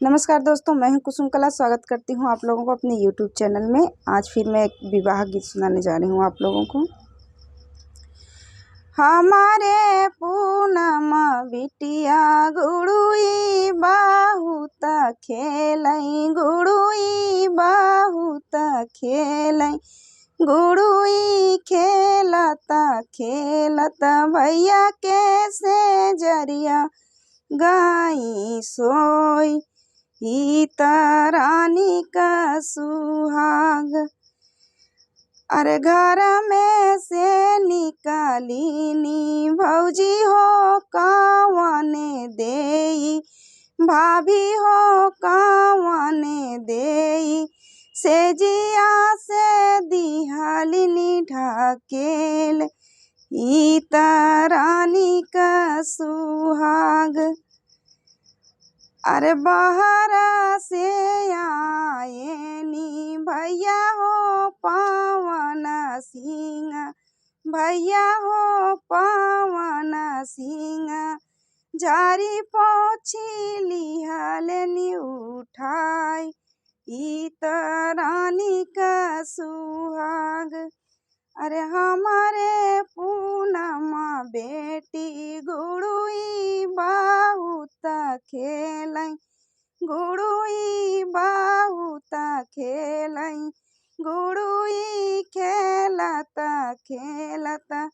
नमस्कार दोस्तों, मैं हूं कुसुम कला। स्वागत करती हूं आप लोगों को अपने YouTube चैनल में। आज फिर मैं एक विवाह गीत सुनाने जा रही हूं आप लोगों को। हमारे पूनम बिटिया गुड़ुई बहुत खेलई, गुड़ुई बहुत खेलई, गुड़ुई खेलता खेलता भैया के से जरिया गाई सोई, ई रानी का सुहाग। अरे घर में से निकाली नी भौजी हो कावने देई, भाभी हो कावने देई, से जिया से दिहालिनी ढकेल, ई रानी का सुहाग। अरे बाहरा से आए नी भैया हो पावन सिंह, भैया हो पावन सिंह, झारी पोछी लिहलनी उठाई, ई रानी का सुहाग। अरे हमारे पूनम बेटी गुड़ुई बहुत खेलई, गुड़ुई बहुत खेलई, गुड़ुई खेलता खेलता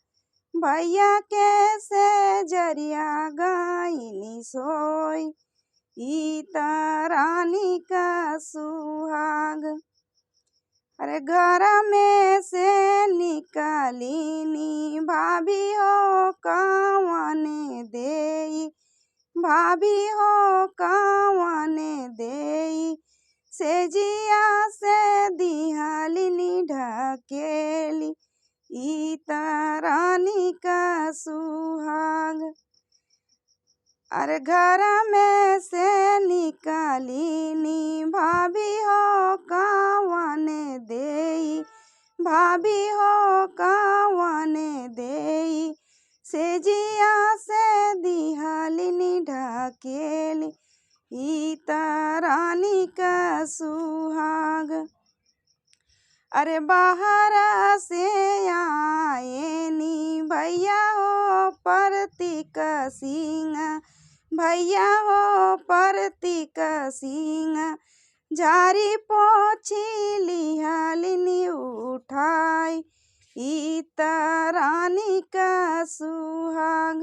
भैया के से जरिया गाइनी सोई, ई रानी का सुहाग। अरे घर में से निकाली नी भाभी हो कावने देई, भाभी हो कावने देई, से जिया से दिहालिनी ढकेली, ई रानी का सुहाग। अरे घर में से निकाली नी भाभी हो कावने देई, भाभी हो कावने देई, से जिया से दिहालिनी ढकेली, ई रानी का सुहाग। अरे बाहर से आए नी भैया हो परतिक सिंह, भैया हो परतिक सिंह, झारी पोछी लिहलनी उठाई, ई रानी का सुहाग।